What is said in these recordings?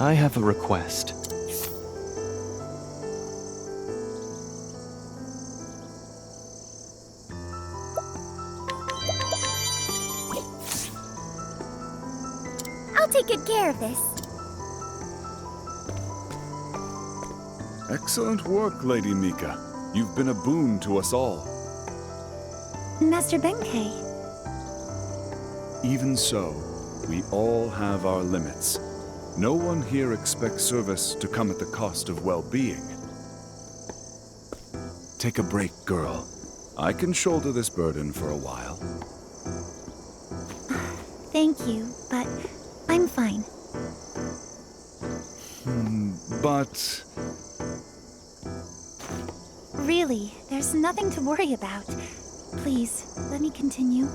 I have a request. I'll take good care of this. Excellent work, Lady Mikka. You've been a boon to us all. Master Benkei. Even so, we all have our limits. No one here expects service to come at the cost of well-being. Take a break, girl. I can shoulder this burden for a while. Thank you, but I'm fine. But... Really, there's nothing to worry about. Please, let me continue.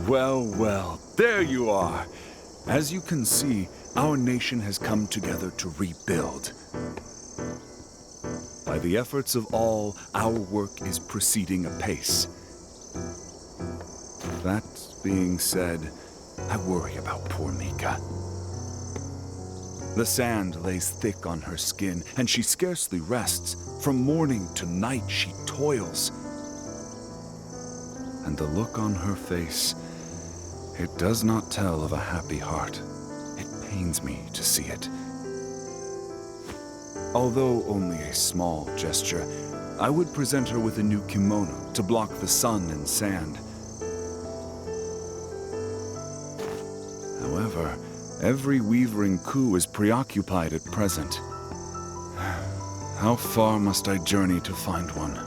Well, well, there you are. As you can see, our nation has come together to rebuild. By the efforts of all, our work is proceeding apace. That being said, I worry about poor Mikka. The sand lays thick on her skin, and she scarcely rests. From morning to night, she toils. And the look on her face, it does not tell of a happy heart. It pains me to see it. Although only a small gesture, I would present her with a new kimono to block the sun and sand. However, every weaver in Ku is preoccupied at present. How far must I journey to find one?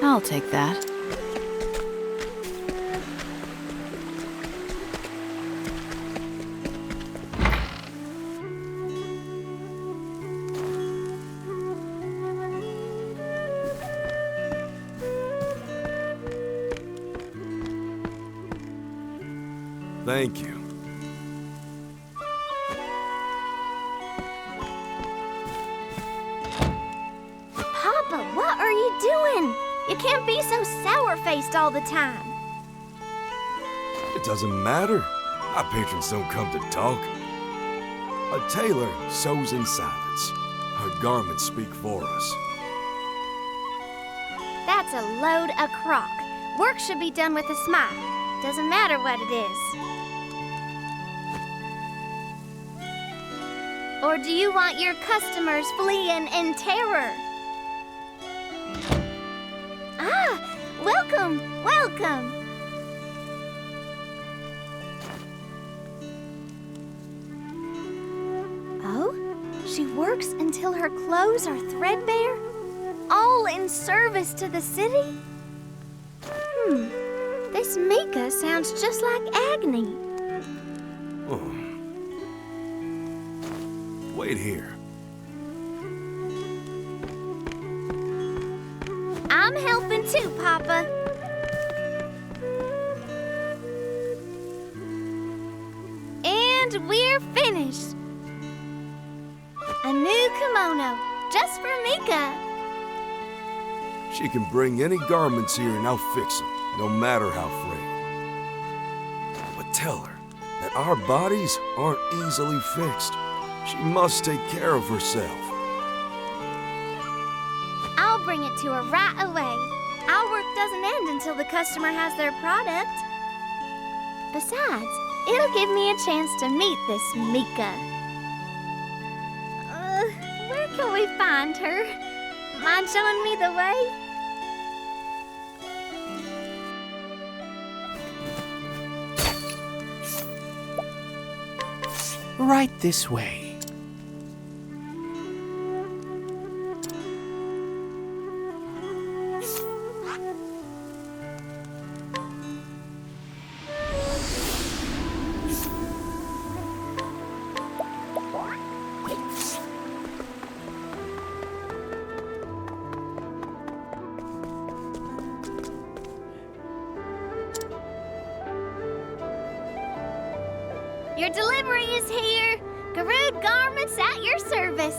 I'll take that. Thank you. Papa, what are you doing? You can't be so sour-faced all the time. It doesn't matter. Our patrons don't come to talk. A tailor sews in silence. Her garments speak for us. That's a load of crock. Work should be done with a smile. Doesn't matter what it is. Or do you want your customers fleeing in terror? Ah, welcome, welcome. Oh, she works until her clothes are threadbare? All in service to the city? This Mikka sounds just like Agni. Oh. Wait here. I'm helping too, Papa. And we're finished. A new kimono, just for Mikka. She can bring any garments here and I'll fix them, no matter how frayed. But tell her that our bodies aren't easily fixed. She must take care of herself. I'll bring it to her right away. Our work doesn't end until the customer has their product. Besides, it'll give me a chance to meet this Mikka. Where can we find her? Mind showing me the way? Right this way. Your delivery is here. Garud Garments at your service.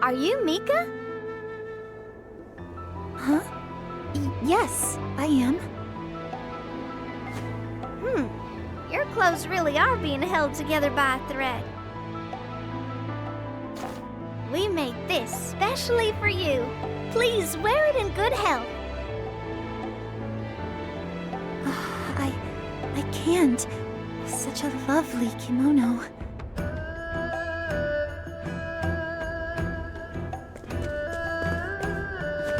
Are you Mikka? Huh? Yes, I am. Your clothes really are being held together by a thread. We made this specially for you. Please wear it in good health. I can't. Such a lovely kimono.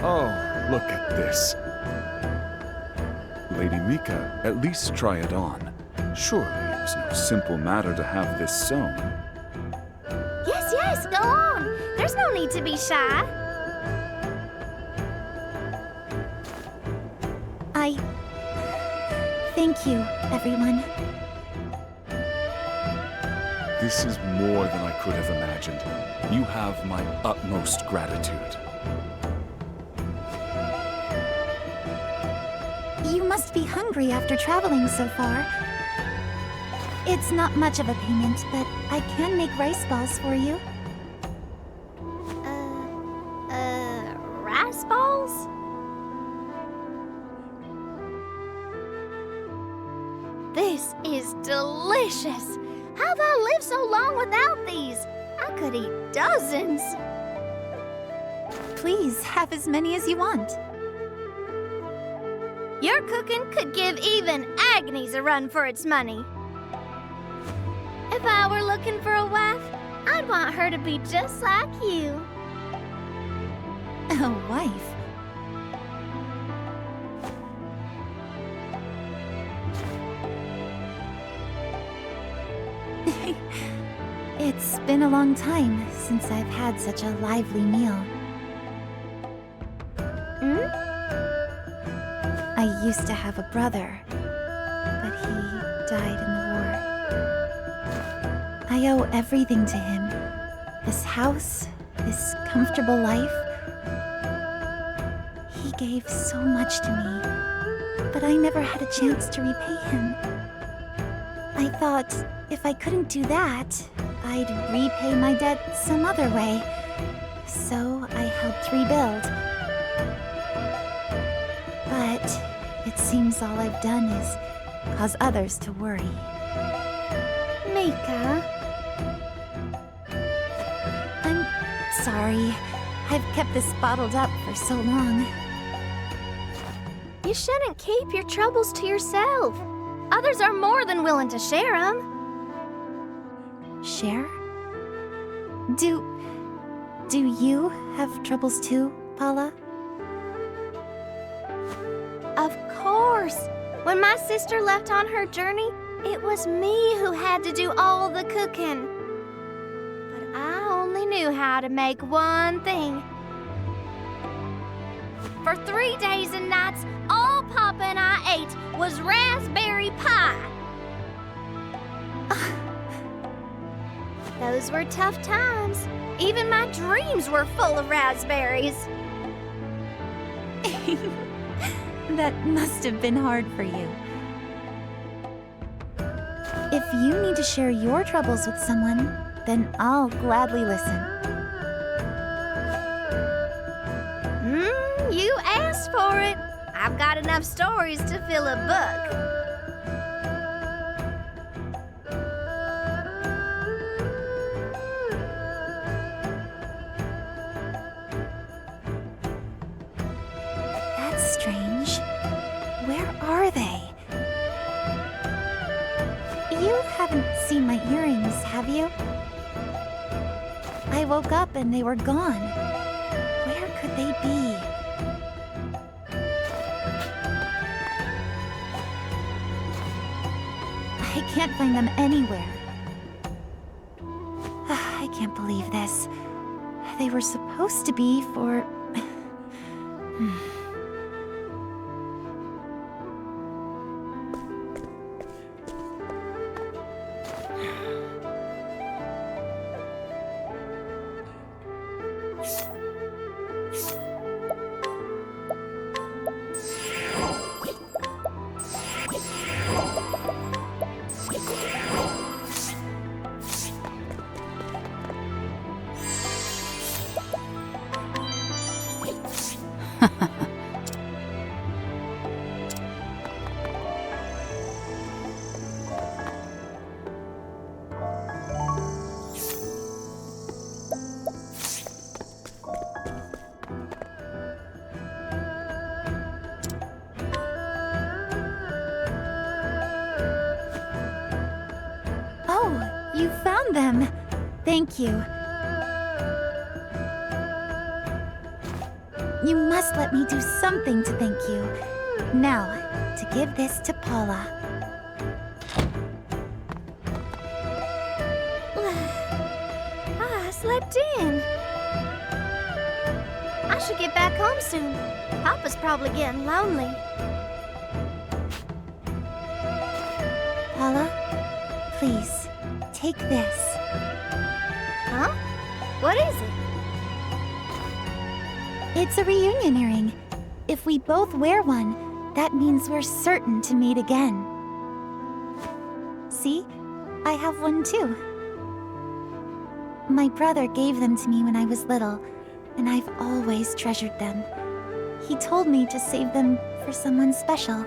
Oh, look at this. Lady Mikka, at least try it on. Surely it was no simple matter to have this sewn. Yes, go on. There's no need to be shy. Thank you, everyone. This is more than I could have imagined. You have my utmost gratitude. You must be hungry after traveling so far. It's not much of a payment, but I can make rice balls for you. Rice balls? This is delicious. How have I lived so long without these? I could eat dozens. Please, have as many as you want. Your cooking could give even Agnes a run for its money. If I were looking for a wife, I'd want her to be just like you. A wife? It's been a long time since I've had such a lively meal. I used to have a brother, but he died in the war. I owe everything to him. This house, this comfortable life. He gave so much to me, but I never had a chance to repay him. I thought if I couldn't do that, I'd repay my debt some other way. So I helped rebuild. But it seems all I've done is cause others to worry. Mikka, I'm sorry. I've kept this bottled up for so long. you shouldn't keep your troubles to yourself. Others are more than willing to share them. Share? Do you have troubles too, Paula? Of course. When my sister left on her journey, it was me who had to do all the cooking. But I only knew how to make one thing. For 3 days and nights, all Papa and I ate was raspberry pie. Those were tough times. Even my dreams were full of raspberries. That must have been hard for you. If you need to share your troubles with someone, then I'll gladly listen. You asked for it. I've got enough stories to fill a book. That's strange. Where are they? You haven't seen my earrings, have you? I woke up and they were gone. Where could they be? I can't find them anywhere. I can't believe this. They were supposed to be for... You found them. Thank you. You must let me do something to thank you. Now, to give this to Paula. I slept in. I should get back home soon. Papa's probably getting lonely. Paula, please. Take this. Huh? What is it? It's a reunion earring. If we both wear one, that means we're certain to meet again. See? I have one too. My brother gave them to me when I was little, and I've always treasured them. He told me to save them for someone special.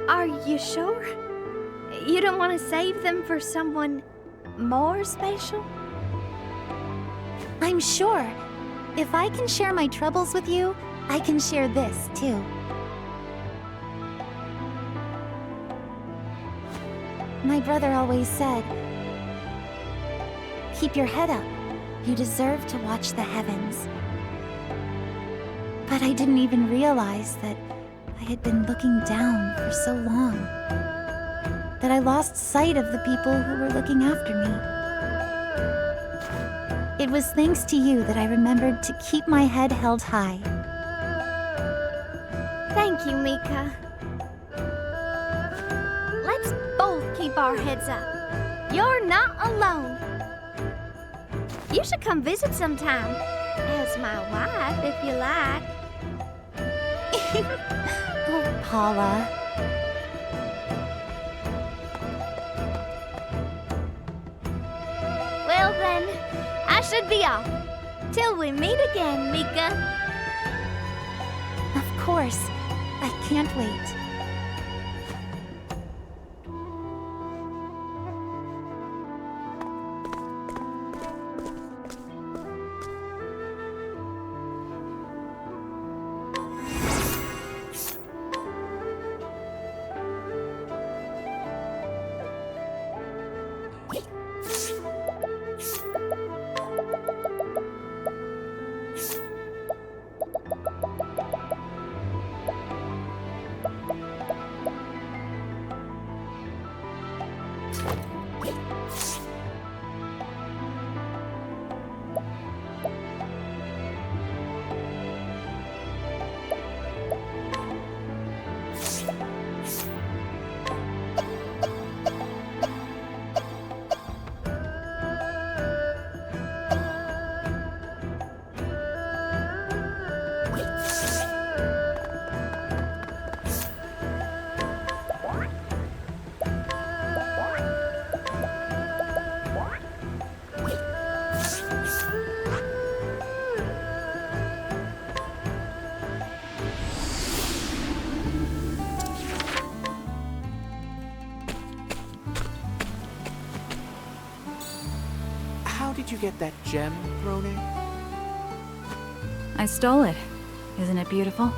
Are you sure? You don't want to save them for someone more special? I'm sure. If I can share my troubles with you, I can share this too. My brother always said, keep your head up. You deserve to watch the heavens. But I didn't even realize that I had been looking down for so long, that I lost sight of the people who were looking after me. It was thanks to you that I remembered to keep my head held high. Thank you, Mikka. Let's both keep our heads up. You're not alone. You should come visit sometime. As my wife, if you like. Oh, Paula. Well then, I should be off. Till we meet again, Mikka. Of course. I can't wait. How did you get that gem thrown in? I stole it. Isn't it beautiful?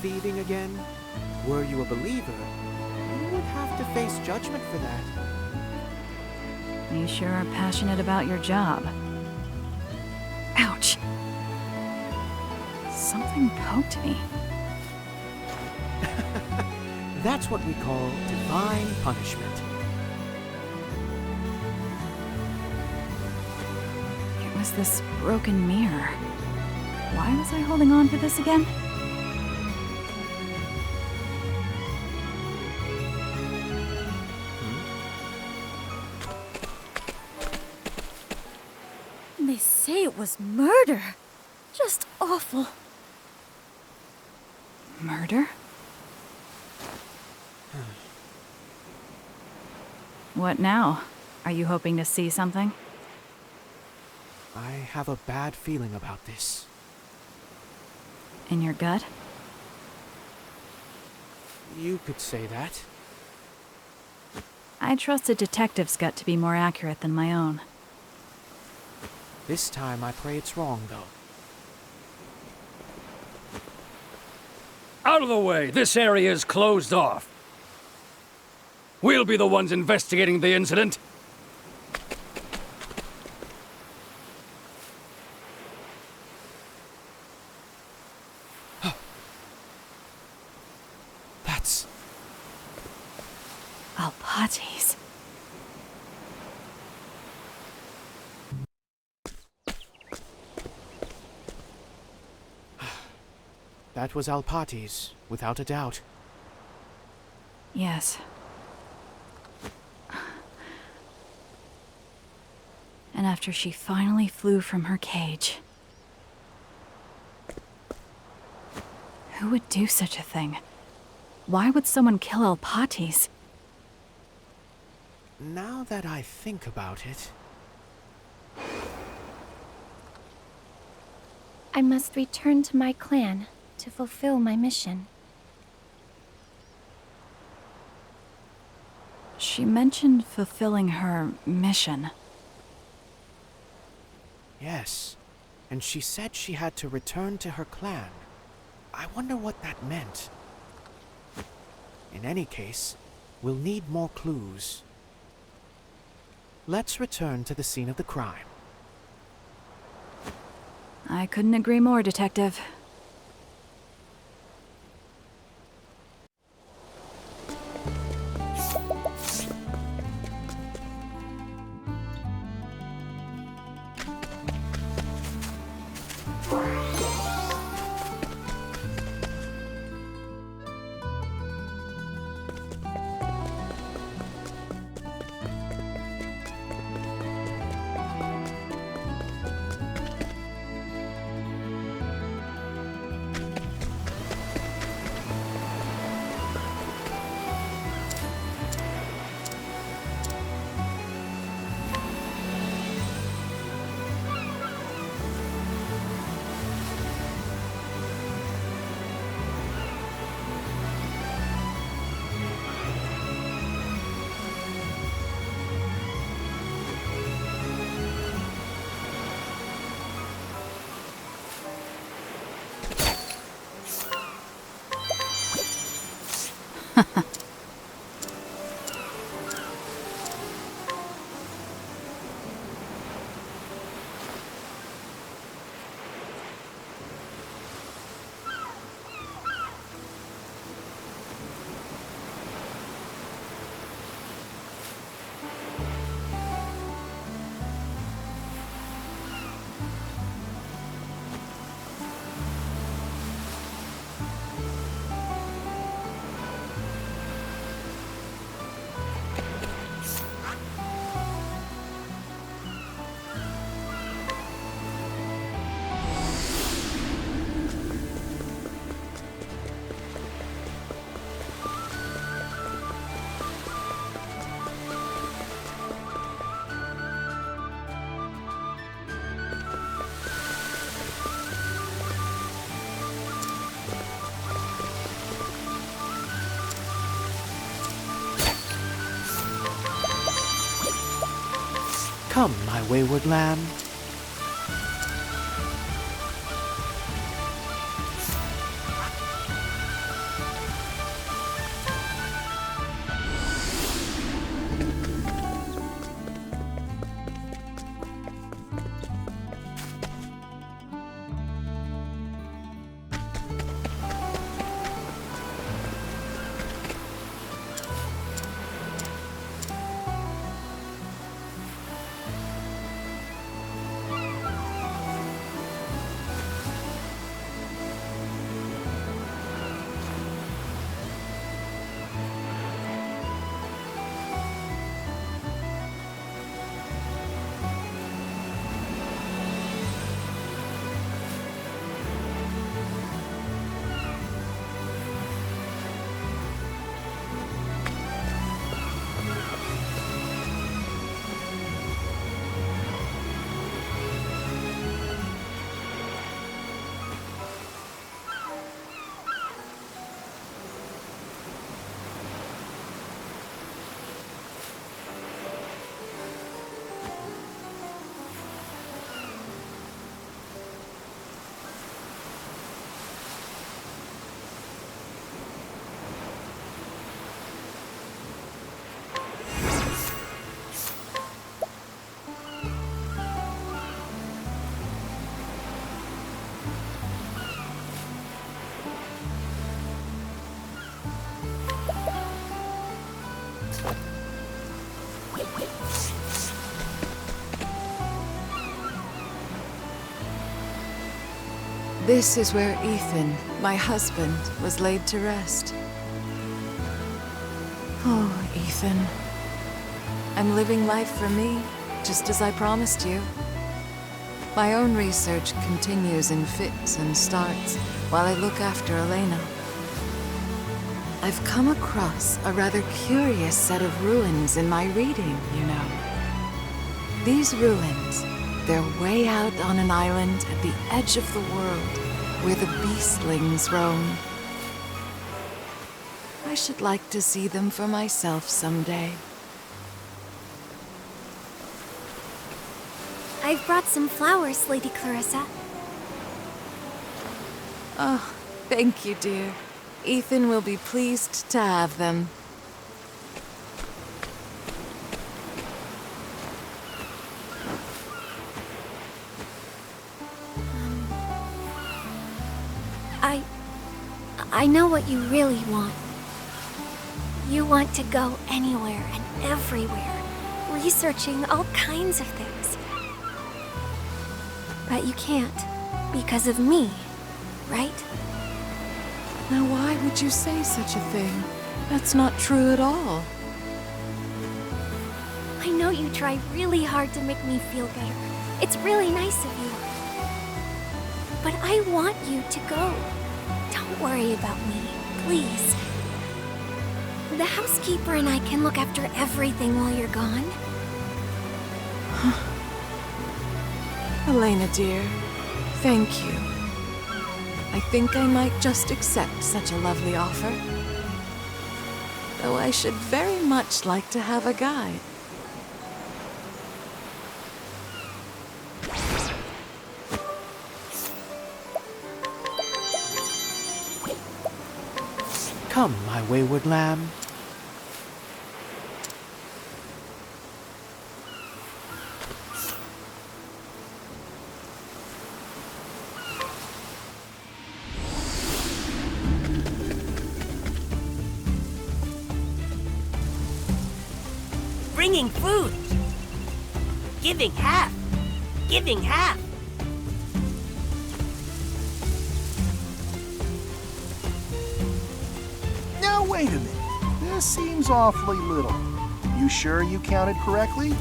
Thieving again? Were you a believer, you would have to face judgment for that. You sure are passionate about your job. Ouch! Something poked me. That's what we call divine punishment. It was this broken mirror. Why was I holding on to this again? They say it was murder. Just awful. Murder? What now? Are you hoping to see something? I have a bad feeling about this. In your gut? You could say that. I trust a detective's gut to be more accurate than my own. This time I pray it's wrong, though. Out of the way! This area is closed off. We'll be the ones investigating the incident. That's... Alpates. That was Alpates, without a doubt. Yes. And after she finally flew from her cage. Who would do such a thing? Why would someone kill Alpates? Now that I think about it... I must return to my clan to fulfill my mission. She mentioned fulfilling her mission. Yes, and she said she had to return to her clan. I wonder what that meant. In any case, we'll need more clues. Let's return to the scene of the crime. I couldn't agree more, Detective. Come, my wayward lamb. This is where Ethan, my husband, was laid to rest. Oh, Ethan. I'm living life for me, just as I promised you. My own research continues in fits and starts while I look after Elena. I've come across a rather curious set of ruins in my reading, you know. These ruins, they're way out on an island at the edge of the world, where the beastlings roam. I should like to see them for myself someday. I've brought some flowers, Lady Clarissa. Oh, thank you, dear. Ethan will be pleased to have them. I know what you really want. You want to go anywhere and everywhere, researching all kinds of things. But you can't, because of me, right? Now why would you say such a thing? That's not true at all. I know you try really hard to make me feel better. It's really nice of you. But I want you to go. Don't worry about me, please. The housekeeper and I can look after everything while you're gone. Elena, dear, thank you. I think I might just accept such a lovely offer. Though I should very much like to have a guide. Come, my wayward lamb. Bringing food. Giving half. Giving half. Now wait a minute. This seems awfully little. You sure you counted correctly?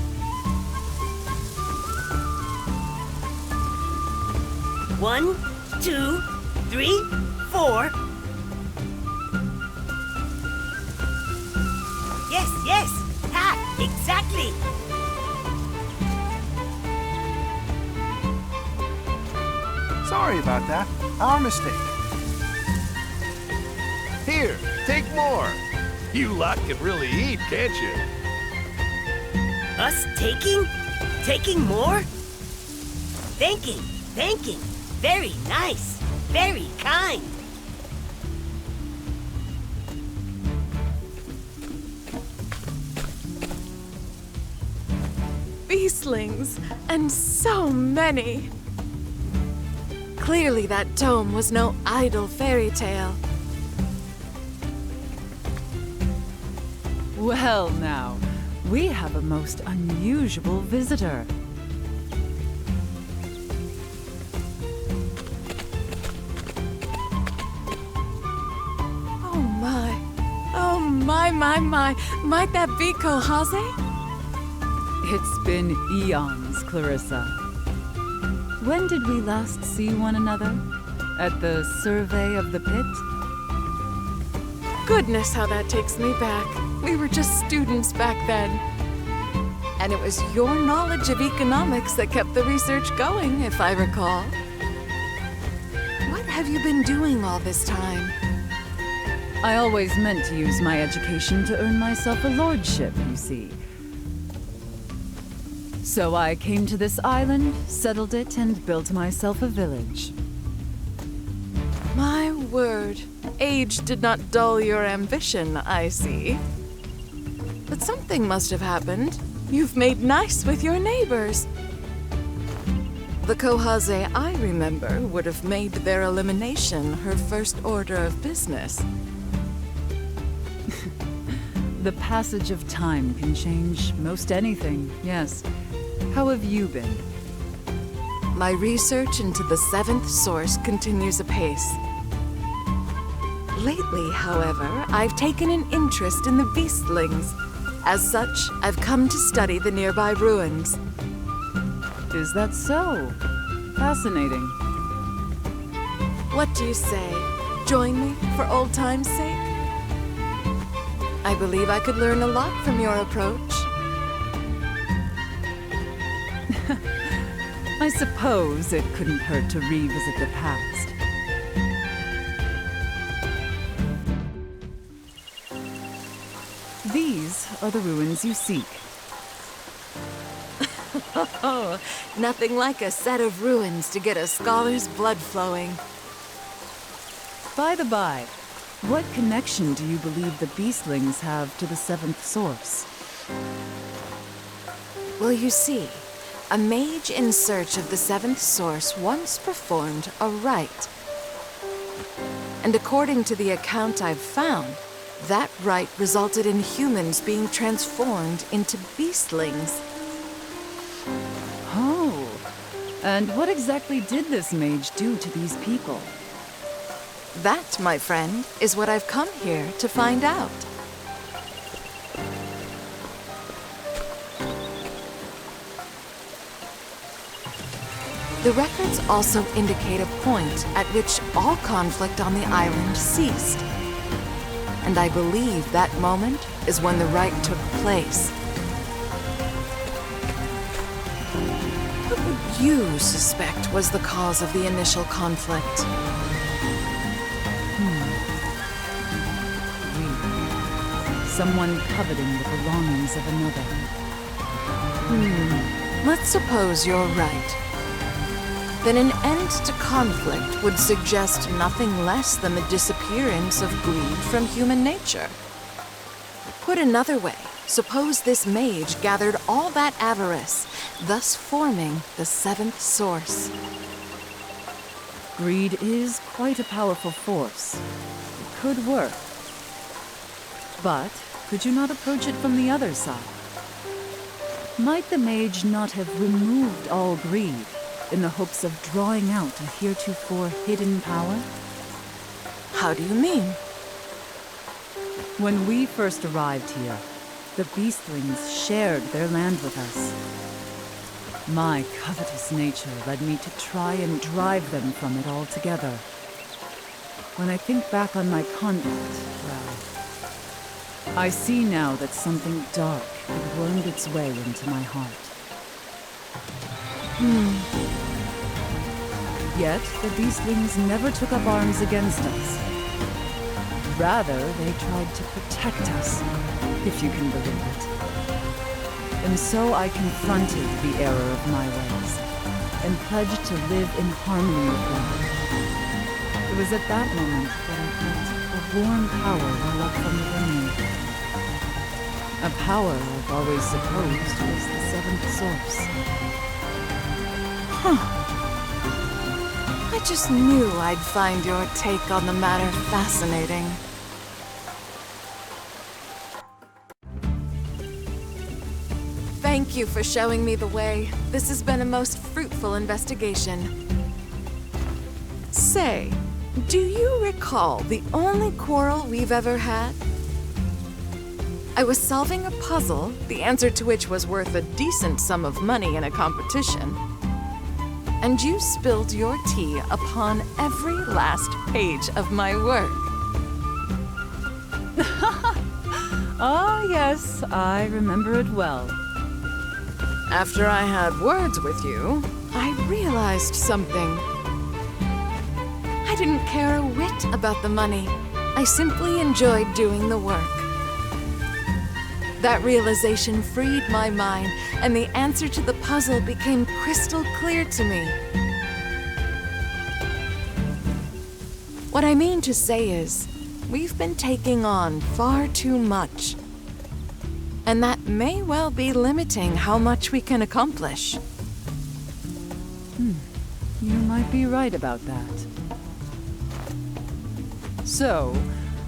One, 2, 3, 4. Yes, yes. Half. Exactly. Sorry about that. Our mistake. Here, take more. You lot can really eat, can't you? Us taking? Taking more? Thanking. Very nice. Very kind. Beastlings, and so many. Clearly that tome was no idle fairy tale. Well now, we have a most unusual visitor. My. Might that be Kohase? It's been eons, Clarissa. When did we last see one another? At the survey of the pit? Goodness, how that takes me back. We were just students back then. And it was your knowledge of economics that kept the research going, if I recall. What have you been doing all this time? I always meant to use my education to earn myself a lordship, you see. So I came to this island, settled it, and built myself a village. My word. Age did not dull your ambition, I see. But something must have happened. You've made nice with your neighbors. The Kohase I remember would have made their elimination her first order of business. The passage of time can change most anything, yes. How have you been? My research into the seventh source continues apace. Lately, however, I've taken an interest in the beastlings. As such, I've come to study the nearby ruins. Is that so? Fascinating. What do you say? Join me for old time's sake? I believe I could learn a lot from your approach. I suppose it couldn't hurt to revisit the past. These are the ruins you seek. Oh, nothing like a set of ruins to get a scholar's blood flowing. By the by, what connection do you believe the beastlings have to the seventh source? Well, you see, a mage in search of the seventh source once performed a rite. And according to the account I've found, that rite resulted in humans being transformed into beastlings. Oh, and what exactly did this mage do to these people? That, my friend, is what I've come here to find out. The records also indicate a point at which all conflict on the island ceased. And I believe that moment is when the rite took place. What would you suspect was the cause of the initial conflict? Someone coveting the belongings of another. Let's suppose you're right. Then an end to conflict would suggest nothing less than the disappearance of greed from human nature. Put another way, suppose this mage gathered all that avarice, thus forming the seventh source. Greed is quite a powerful force. It could work. But could you not approach it from the other side? Might the mage not have removed all greed in the hopes of drawing out a heretofore hidden power? How do you mean? When we first arrived here, the beastlings shared their land with us. My covetous nature led me to try and drive them from it altogether. When I think back on my conduct, well, I see now that something dark had wormed its way into my heart. Yet, the beastlings never took up arms against us. Rather, they tried to protect us, if you can believe it. And so I confronted the error of my ways, and pledged to live in harmony with them. It was at that moment that I felt a warm power well up from within me. A power I've always supposed was the seventh source. I just knew I'd find your take on the matter fascinating. Thank you for showing me the way. This has been a most fruitful investigation. Say, do you recall the only quarrel we've ever had? I was solving a puzzle, the answer to which was worth a decent sum of money in a competition. And you spilled your tea upon every last page of my work. Ah, yes, I remember it well. After I had words with you, I realized something. I didn't care a whit about the money. I simply enjoyed doing the work. That realization freed my mind, and the answer to the puzzle became crystal clear to me. What I mean to say is, we've been taking on far too much. And that may well be limiting how much we can accomplish. You might be right about that. So,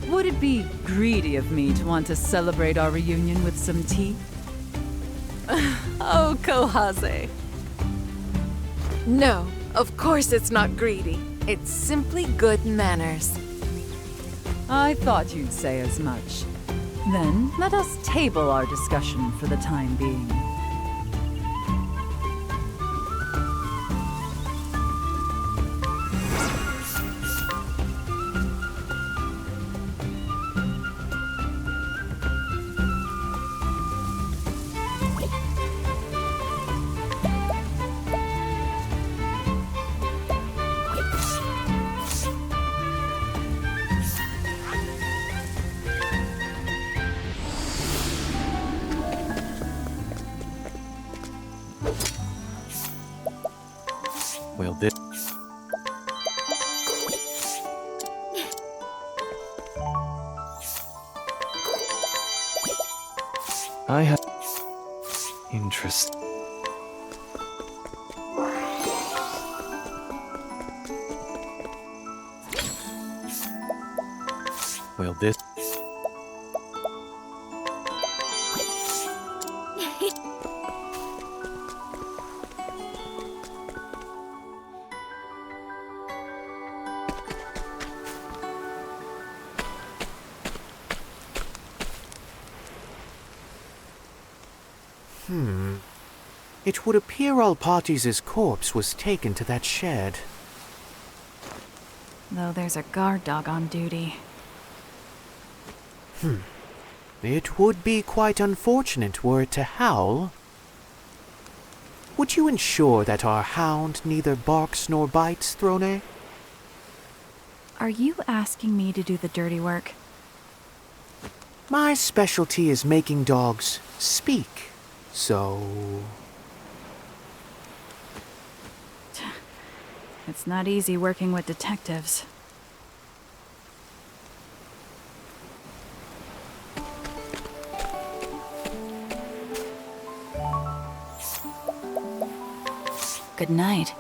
would it be greedy of me to want to celebrate our reunion with some tea? Oh, Kohaze. No, of course it's not greedy. It's simply good manners. I thought you'd say as much. Then, let us table our discussion for the time being. Well, this... I have... interest. Well, this... It would appear Alpatis' corpse was taken to that shed. Though there's a guard dog on duty. It would be quite unfortunate were it to howl. Would you ensure that our hound neither barks nor bites, Throne? Are you asking me to do the dirty work? My specialty is making dogs speak, so... It's not easy working with detectives. Good night.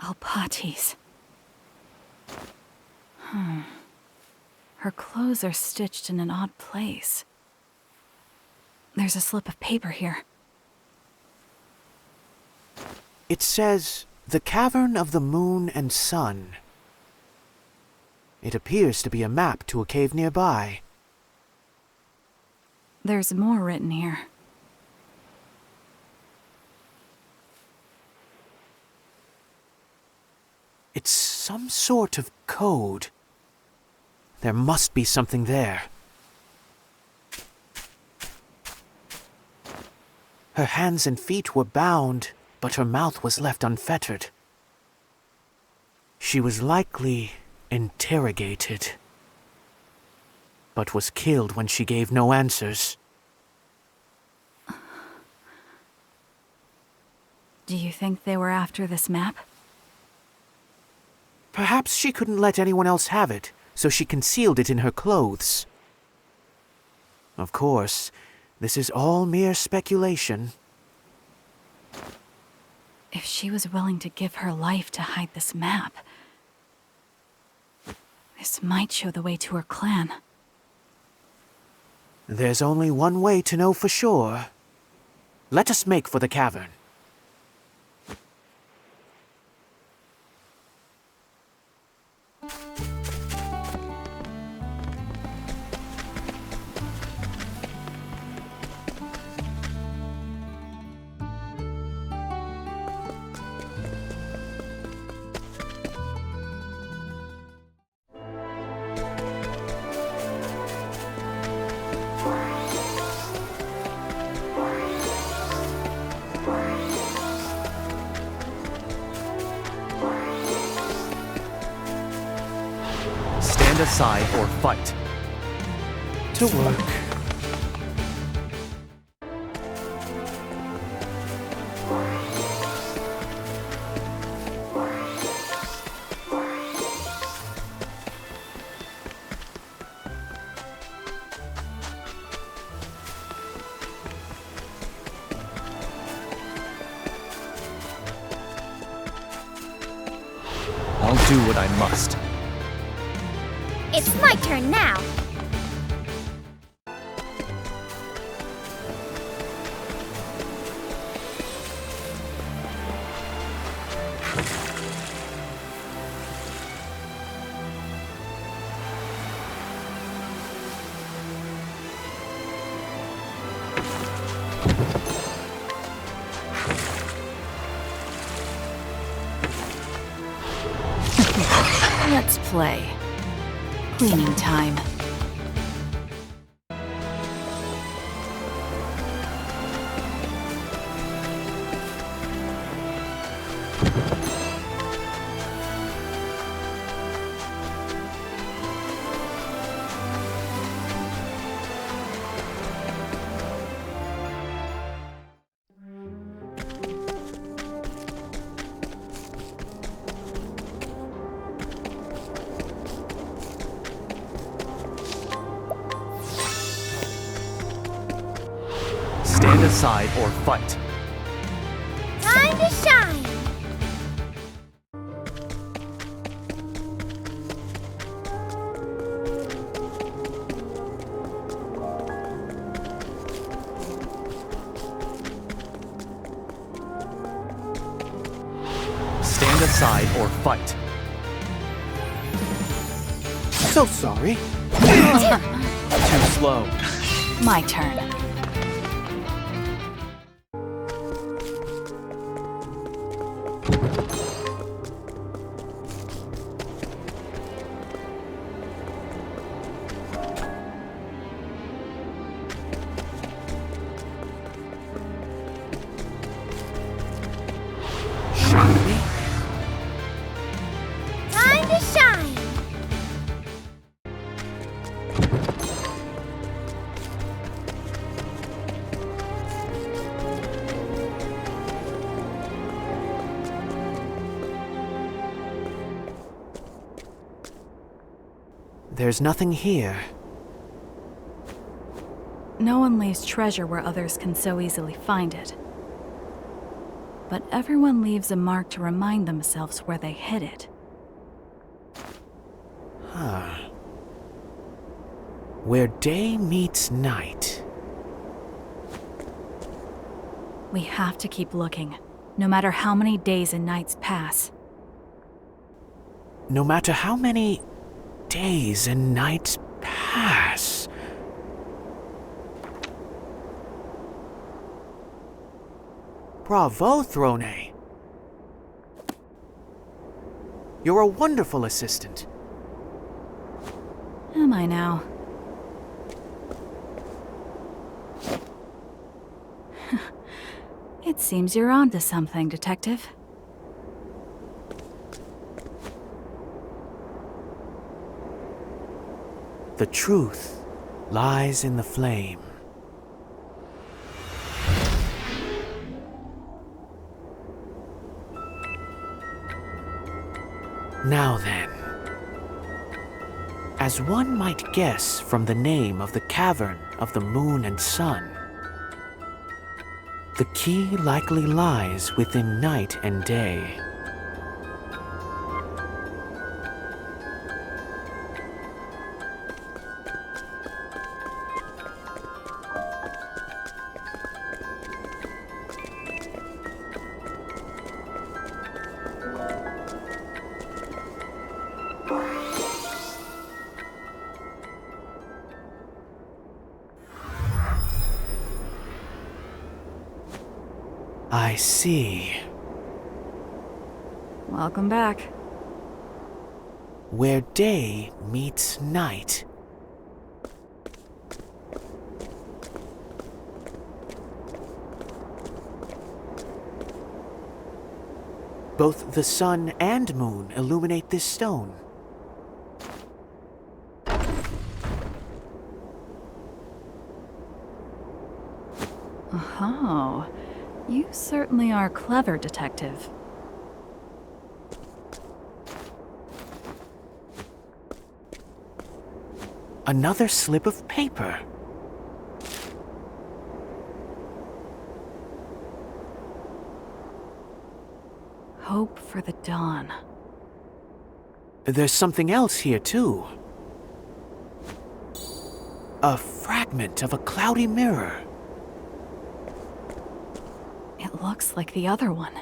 Alpatis. Her clothes are stitched in an odd place. There's a slip of paper here. It says, "The Cavern of the Moon and Sun." It appears to be a map to a cave nearby. There's more written here. It's some sort of code. There must be something there. Her hands and feet were bound, but her mouth was left unfettered. She was likely interrogated, but was killed when she gave no answers. Do you think they were after this map? Perhaps she couldn't let anyone else have it, so she concealed it in her clothes. Of course, this is all mere speculation. If she was willing to give her life to hide this map, this might show the way to her clan. There's only one way to know for sure. Let us make for the cavern. Stand aside or fight. To work. I'll do what I must. It's my turn now. Let's play. Cleaning time. Stand aside or fight. Time to shine. Stand aside or fight. So sorry. Too slow. My turn. Time to shine. There's nothing here. No one leaves treasure where others can so easily find it. But everyone leaves a mark to remind themselves where they hid it. Huh. Where day meets night. We have to keep looking, no matter how many days and nights pass. No matter how many days and nights pass. Bravo, Throne. You're a wonderful assistant. Am I now? It seems you're onto something, Detective. The truth lies in the flame. Now then, as one might guess from the name of the Cavern of the Moon and Sun, the key likely lies within night and day. I see. Welcome back. Where day meets night. Both the sun and moon illuminate this stone. Oh, you certainly are clever, Detective. Another slip of paper. Hope for the dawn. There's something else here, too. A fragment of a cloudy mirror. It looks like the other one.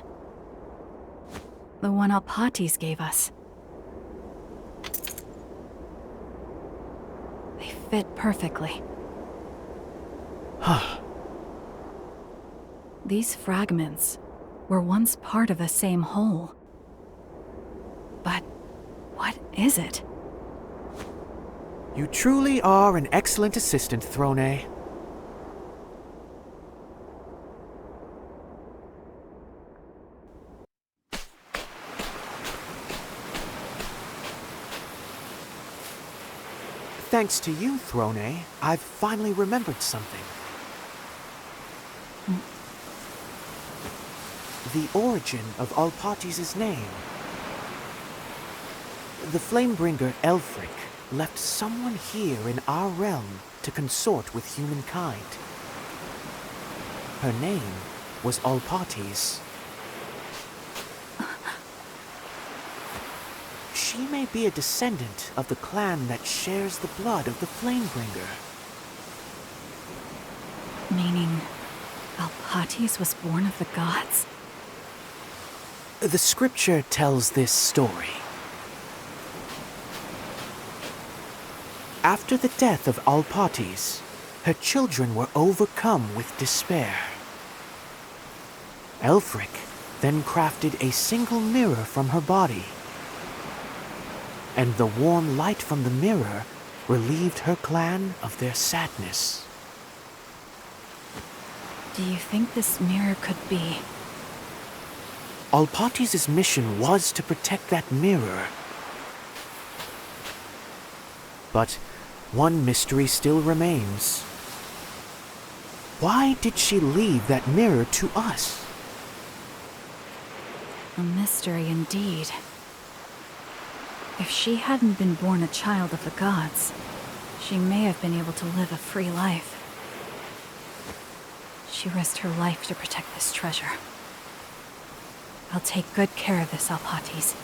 The one Alpatis gave us. They fit perfectly. Huh. These fragments were once part of the same whole. But what is it? You truly are an excellent assistant, Throne. Thanks to you, Throne, I've finally remembered something. The origin of Alpatis' name. The Flamebringer Elfric left someone here in our realm to consort with humankind. Her name was Alpatis. She may be a descendant of the clan that shares the blood of the Flamebringer. Meaning, Alpatis was born of the gods? The scripture tells this story. After the death of Alpatis, her children were overcome with despair. Elfric then crafted a single mirror from her body, and the warm light from the mirror relieved her clan of their sadness. Do you think this mirror could be? Alpatis' mission was to protect that mirror. But one mystery still remains. Why did she leave that mirror to us? A mystery indeed. If she hadn't been born a child of the gods, she may have been able to live a free life. She risked her life to protect this treasure. I'll take good care of this, Alpatis.